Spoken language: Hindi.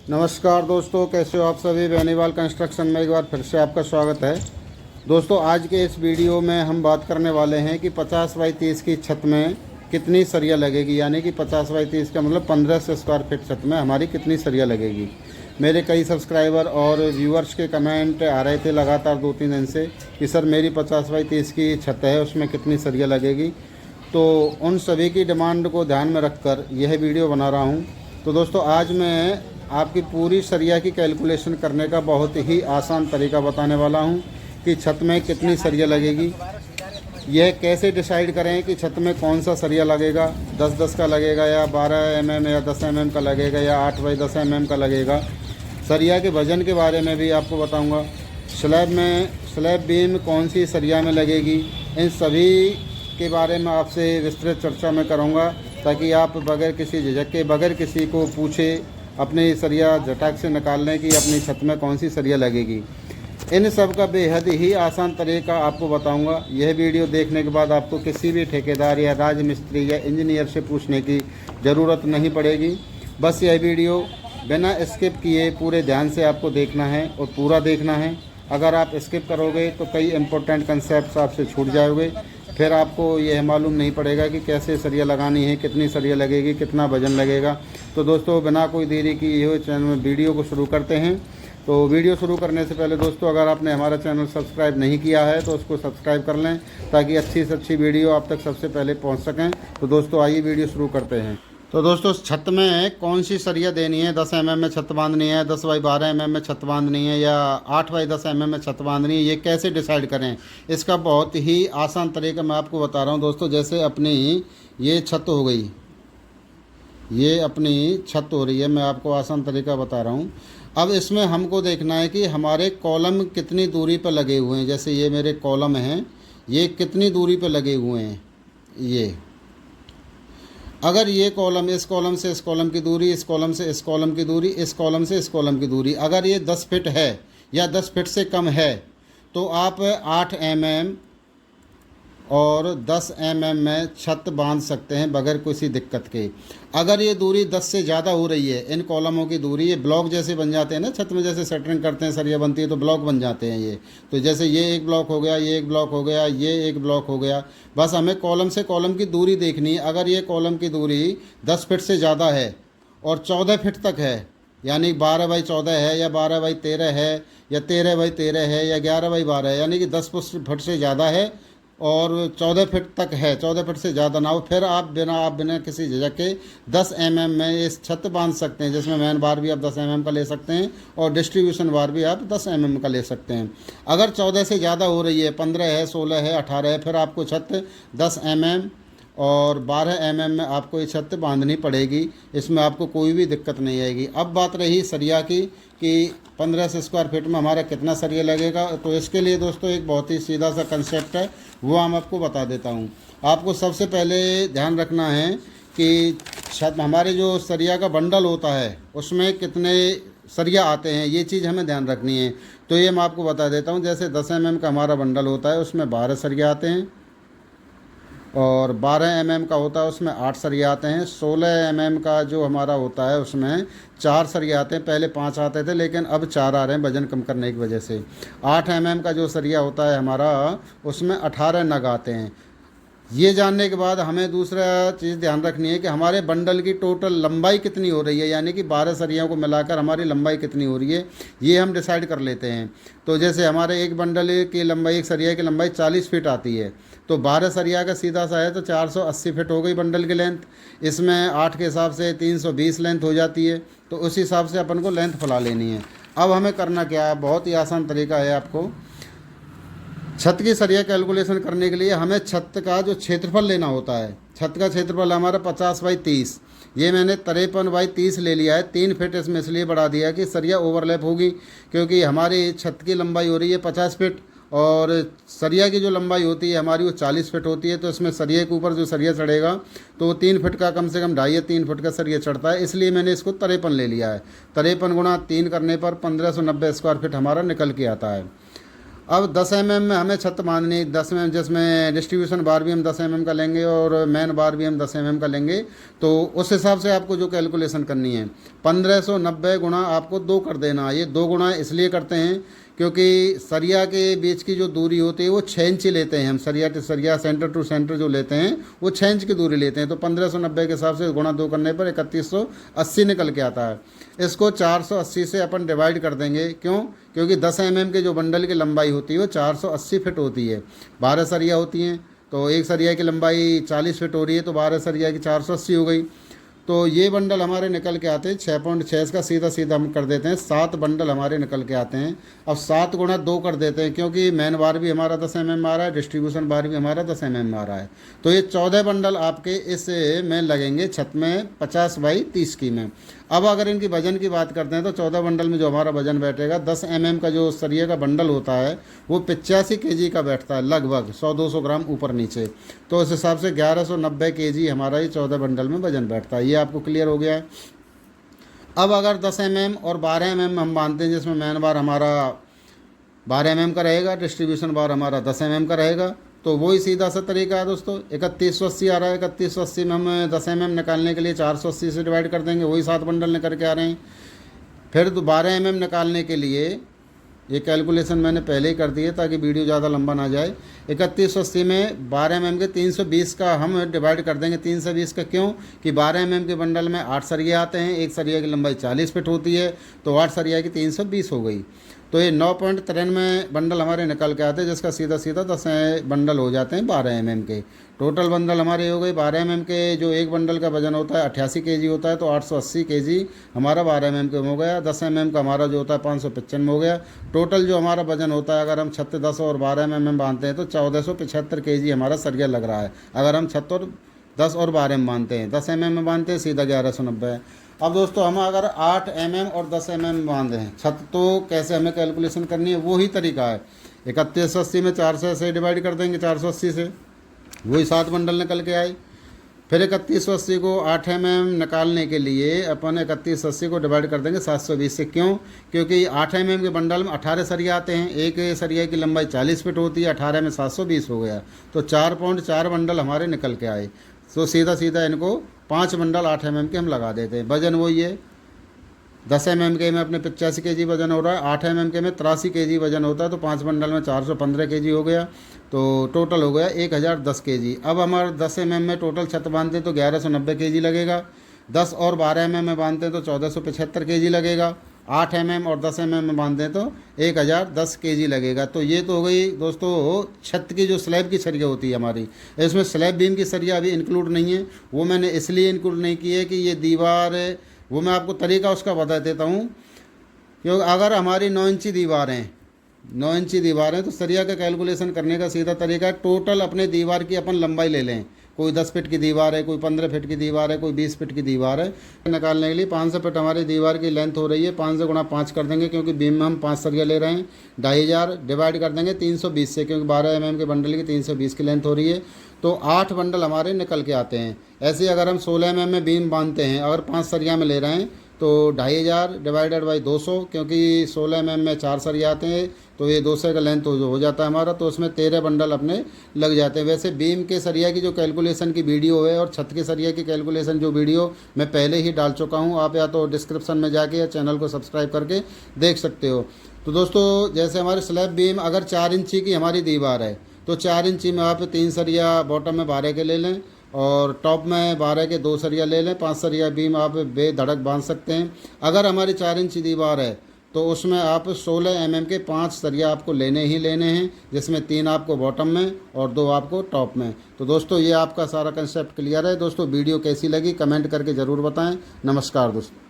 नमस्कार दोस्तों, कैसे हो आप सभी। बेनीवाल कंस्ट्रक्शन में एक बार फिर से आपका स्वागत है। दोस्तों, आज के इस वीडियो में हम बात करने वाले हैं कि 50 बाई 30 की छत में कितनी सरिया लगेगी, यानी कि 50 बाई 30 का मतलब 1500 स्क्वायर फीट छत में हमारी कितनी सरिया लगेगी। मेरे कई सब्सक्राइबर और व्यूअर्स के कमेंट आ रहे थे लगातार 2-3 दिन से कि सर मेरी 50 बाई 30 की छत है, उसमें कितनी सरिया लगेगी। तो उन सभी की डिमांड को ध्यान में रखकर यह वीडियो बना रहा हूँ। तो दोस्तों, आज मैं आपकी पूरी सरिया की कैलकुलेशन करने का बहुत ही आसान तरीका बताने वाला हूं कि छत में कितनी सरिया लगेगी। यह कैसे डिसाइड करें कि छत में कौन सा सरिया लगेगा, 10-10 का लगेगा या 12 mm या 10 mm का लगेगा या 8 बाई 10 mm का लगेगा। सरिया के वज़न के बारे में भी आपको बताऊंगा। स्लैब बीम कौन सी सरिया में लगेगी, इन सभी के बारे में आपसे विस्तृत चर्चा मैं करूँगा, ताकि आप बगैर किसी झिझक के, बगैर किसी को पूछे अपनी सरिया झटाक से निकाल लें कि अपनी छत में कौन सी सरिया लगेगी। इन सब का बेहद ही आसान तरीका आपको बताऊंगा। यह वीडियो देखने के बाद आपको किसी भी ठेकेदार या राजमिस्त्री या इंजीनियर से पूछने की ज़रूरत नहीं पड़ेगी। बस यह वीडियो बिना स्किप किए पूरे ध्यान से आपको देखना है और पूरा देखना है। अगर आप स्किप करोगे तो कई इंपॉर्टेंट कंसेप्ट आपसे छूट जाओगे, फिर आपको यह मालूम नहीं पड़ेगा कि कैसे सरिया लगानी है, कितनी सरिया लगेगी, कितना वजन लगेगा। तो दोस्तों, बिना कोई देरी किए हुए चैनल में वीडियो को शुरू करते हैं। तो वीडियो शुरू करने से पहले दोस्तों, अगर आपने हमारा चैनल सब्सक्राइब नहीं किया है तो उसको सब्सक्राइब कर लें, ताकि अच्छी से अच्छी वीडियो आप तक सबसे पहले पहुंच सकें। तो दोस्तों, आइए वीडियो शुरू करते हैं। तो दोस्तों, छत में कौन सी सरिया देनी है, 10 mm में छत बांधनी है, 10 बाई 12 mm में छत बांधनी है या 8 बाई 10 mm में छत बांधनी है, ये कैसे डिसाइड करें, इसका बहुत ही आसान तरीका मैं आपको बता रहा हूँ। दोस्तों, जैसे अपनी ये छत हो गई, ये अपनी छत हो रही है, मैं आपको आसान तरीका बता रहा हूँ। अब इसमें हमको देखना है कि हमारे कॉलम कितनी दूरी पर लगे हुए हैं। जैसे ये मेरे कॉलम हैं, ये कितनी दूरी पर लगे हुए हैं। ये अगर ये कॉलम, इस कॉलम से इस कॉलम की दूरी, इस कॉलम से इस कॉलम की दूरी, इस कॉलम से इस कॉलम की दूरी अगर ये 10 फीट है या 10 फीट से कम है, तो आप 8 mm और 10 mm में छत बांध सकते हैं बगैर किसी दिक्कत के। अगर ये दूरी 10 से ज़्यादा हो रही है, इन कॉलमों की दूरी, ये ब्लॉक जैसे बन जाते हैं ना, छत में जैसे सेटरिंग करते हैं, सरिया बनती है तो ब्लॉक बन जाते हैं ये। तो जैसे ये एक ब्लॉक हो गया, ये एक ब्लॉक हो गया, ये एक ब्लॉक हो गया। बस हमें कॉलम से कॉलम की दूरी देखनी है। अगर ये कॉलम की दूरी 10 फीट से ज़्यादा है और 14 फीट तक है, यानी 12 बाई 14 है या 12 बाई 13 है या 13 बाई 13 है या 11 बाई 12 है, यानी कि 10 फीट से ज़्यादा है और 14 फीट तक है, 14 फीट से ज़्यादा ना हो, फिर आप बिना किसी झिझक के 10 mm में इस छत बांध सकते हैं, जिसमें मैन बार भी आप 10 mm का ले सकते हैं और डिस्ट्रीब्यूशन बार भी आप 10 mm का ले सकते हैं। अगर 14 से ज़्यादा हो रही है, 15 है, 16 है, 18 है, फिर आपको छत 10 mm और 12 mm में आपको ये छत बांधनी पड़ेगी। इसमें आपको कोई भी दिक्कत नहीं आएगी। अब बात रही सरिया की कि 1500 स्क्वायर फीट में हमारा कितना सरिया लगेगा। तो इसके लिए दोस्तों एक बहुत ही सीधा सा कंसेप्ट है, वो हम आपको बता देता हूँ। आपको सबसे पहले ध्यान रखना है कि छत, हमारे जो सरिया का बंडल होता है उसमें कितने सरिया आते हैं, ये चीज़ हमें ध्यान रखनी है। तो ये मैं आपको बता देता हूँ। जैसे 10 mm का हमारा बंडल होता है, उसमें 12 सरिया आते हैं और 12 mm का होता है, उसमें 8 सरिया आते हैं। 16 mm का जो हमारा होता है उसमें 4 सरिया आते हैं। पहले 5 आते थे, लेकिन अब 4 आ रहे हैं वजन कम करने की वजह से। 8 mm का जो सरिया होता है हमारा, उसमें 18 नग आते हैं। ये जानने के बाद हमें दूसरा चीज़ ध्यान रखनी है कि हमारे बंडल की टोटल लंबाई कितनी हो रही है, यानी कि 12 सरियों को मिलाकर हमारी लंबाई कितनी हो रही है, ये हम डिसाइड कर लेते हैं। तो जैसे हमारे एक बंडल की लंबाई, एक सरिया की लंबाई 40 फीट आती है, तो 12 सरिया का सीधा सा है तो 480 फीट हो गई बंडल की लेंथ। इसमें 8 के हिसाब से 320 लेंथ हो जाती है। तो उस हिसाब से अपन को लेंथ फैला लेनी है। अब हमें करना क्या है, बहुत ही आसान तरीका है। आपको छत की सरिया कैलकुलेशन करने के लिए हमें छत का जो क्षेत्रफल लेना होता है। छत का क्षेत्रफल हमारा 50 बाई 30, ये मैंने 53 बाई 30 ले लिया है। 3 फीट इसमें इसलिए बढ़ा दिया कि सरिया ओवरलैप होगी, क्योंकि हमारी छत की लंबाई हो रही है 50 फीट और सरिया की जो लंबाई होती है हमारी वो 40 फीट होती है। तो इसमें सरिया के ऊपर जो सरिया चढ़ेगा तो 3 फीट का कम से कम 2.5 या 3 फीट का सरिया चढ़ता है, इसलिए मैंने इसको 53 ले लिया है। 53 गुणा 3 करने पर 1590 स्क्वायर फीट हमारा निकल के आता है। अब 10 mm में हमें छत बांधनी, 10 mm जिसमें डिस्ट्रीब्यूशन बार भी हम 10 mm का लेंगे और मेन बार भी हम 10 mm का लेंगे, तो उस हिसाब से आपको जो कैलकुलेशन करनी है 1590 गुणा आपको 2 कर देना। ये 2 गुणा इसलिए करते हैं क्योंकि सरिया के बीच की जो दूरी होती है वो 6 इंच लेते हैं हम, सरिया टू सरिया, सेंटर टू सेंटर जो लेते हैं वो 6 इंच की दूरी लेते हैं। तो 1590 के हिसाब से गुणा 2 करने पर 3180 निकल के आता है। इसको 480 से अपन डिवाइड कर देंगे, क्यों? क्योंकि 10 mm के जो बंडल की लंबाई होती है वो 480 फिट होती है। 12 सरिया होती हैं तो एक सरिया की लंबाई 40 फिट हो रही है, तो 12 सरिया की 480 हो गई। तो ये बंडल हमारे निकल के आते हैं 6.6, इसका सीधा सीधा हम कर देते हैं 7 बंडल हमारे निकल के आते हैं। अब 7 गुणा 2 कर देते हैं, क्योंकि मेन बार भी हमारा 10 mm आ रहा है, डिस्ट्रीब्यूशन बार भी हमारा 10 mm आ रहा है। तो ये 14 बंडल आपके इस में लगेंगे छत में 50 बाई 30 की में। अब अगर इनकी वजन की बात करते हैं तो 14 बंडल में जो हमारा वजन बैठेगा, 10 mm का जो सरिये का बंडल होता है वो 85 kg का बैठता है, लगभग 100-200 ग्राम ऊपर नीचे। तो उस हिसाब से 1190 kg हमारा ये 14 बंडल में वजन बैठता है। ये आपको क्लियर हो गया है। अब अगर 10 mm और 12 mm हम मानते हैं, जिसमें मेन बार हमारा 12 mm का रहेगा, डिस्ट्रीब्यूशन बार हमारा 10 mm का रहेगा, तो वही सीधा सा तरीका है दोस्तों। 3180 आ रहा है, 3180 में हम 10 mm निकालने के लिए 480 से डिवाइड कर देंगे, वही 7 बंडल निकल के आ रहे हैं। फिर 12 mm निकालने के लिए ये कैलकुलेशन मैंने पहले ही कर दी है ताकि वीडियो ज़्यादा लंबा ना जाए। 3180 में 12 mm के 320 का हम डिवाइड कर देंगे। 320 का क्यों? कि 12 mm के बंडल में 8 सरिये आते हैं, एक सरिया की लंबाई 40 फिट होती है, तो 8 सरिया की 320 हो गई। तो ये 9.93 बंडल हमारे निकल के आते हैं, जिसका सीधा सीधा 10 बंडल हो जाते हैं 12 mm के। टोटल बंडल हमारे हो गए 12 mm के, जो एक बंडल का वजन होता है 88 kg होता है, तो 880 kg हमारा 12 mm के हो गया। 10 mm का हमारा जो होता है 595 हो गया। टोटल जो हमारा वजन होता है, अगर हम छत 10 और 12 mm बांधते हैं तो 1475 kg हमारा सरिया लग रहा है। अगर हम छत और 10 और 12 में बांधते हैं, 10 mm में बांधते हैं, सीधा 1190 है। अब दोस्तों हम अगर 8 mm और 10 mm बांधे हैं छत, तो कैसे हमें कैलकुलेशन करनी है, वही तरीका है। 3180 में 400 से डिवाइड कर देंगे, 480 से, वही 7 बंडल निकल के आए। फिर 3180 को 8 mm निकालने के लिए अपन 3180 को डिवाइड कर देंगे 720 से। क्यों? क्योंकि 8 mm के बंडल में 18 सरिया आते हैं, एक सरिया की लंबाई 40 फिट होती है, 18 में 720 हो गया, तो 4.4 बंडल हमारे निकल के आए। तो सीधा सीधा इनको 5 बंडल 8 mm के हम लगा देते हैं। वजन वही है, 10 mm के में अपने 85 kg वजन हो रहा है, 8 mm के में 83 kg वजन होता है, तो 5 बंडल में 415 kg हो गया, तो टोटल हो गया 1010 kg। अब हमारे 10 mm में टोटल छत बांधते हैं तो 1190 kg लगेगा। 10 और 12 mm में बांधते हैं तो 1475 kg लगेगा। 8 mm और 10 mm में बांधते हैं तो 1010 kg लगेगा। तो ये तो हो गई दोस्तों छत की जो स्लैब की सरिया होती है हमारी। इसमें स्लैब बीम की सरिया अभी इंक्लूड नहीं है, वो मैंने इसलिए इंक्लूड नहीं की है कि ये दीवार, वो मैं आपको तरीका उसका बता देता हूँ। क्योंकि अगर हमारी 9 इंची दीवार हैं, 9 इंची दीवार है, तो सरिया का कैलकुलेशन करने का सीधा तरीका है, टोटल अपने दीवार की अपन लंबाई ले लें। कोई 10 फीट की दीवार है, कोई 15 फीट की दीवार है, कोई 20 फीट की दीवार है। निकालने के लिए 500 फीट हमारी दीवार की लेंथ हो रही है, 500 गुणा 5 कर देंगे, क्योंकि बीम में हम 5 सरिया ले रहे हैं। 2500 डिवाइड कर देंगे 320 से, क्योंकि 12 mm के बंडल की 320 की लेंथ हो रही है, तो 8 बंडल हमारे निकल के आते हैं। ऐसे अगर हम 16 mm में बीम बांधते हैं, अगर 5 सरिया में ले रहे हैं तो 2500 डिवाइडेड बाई 200, क्योंकि 16 mm में 4 सरिया आते हैं, तो ये 200 का लेंथ हो जाता है हमारा, तो उसमें 13 बंडल अपने लग जाते हैं। वैसे बीम के सरिया की जो कैलकुलेशन की वीडियो है और छत के सरिया की कैलकुलेशन जो वीडियो मैं पहले ही डाल चुका हूँ, आप या तो डिस्क्रिप्शन में जाके या चैनल को सब्सक्राइब करके देख सकते हो। तो दोस्तों जैसे हमारे स्लैब बीम अगर 4 इंची की हमारी दीवार है, तो 4 इंची में आप 3 सरिया बॉटम में 12 के ले लें और टॉप में 12 के 2 सरिया ले लें। 5 सरिया बीम आप बेधड़क बांध सकते हैं। अगर हमारी 4 इंची दीवार है तो उसमें आप 16 mm के 5 सरिया आपको लेने ही लेने हैं, जिसमें 3 आपको बॉटम में और 2 आपको टॉप में। तो दोस्तों ये आपका सारा कंसेप्ट क्लियर है। दोस्तों वीडियो कैसी लगी कमेंट करके ज़रूर बताएं। नमस्कार दोस्तों।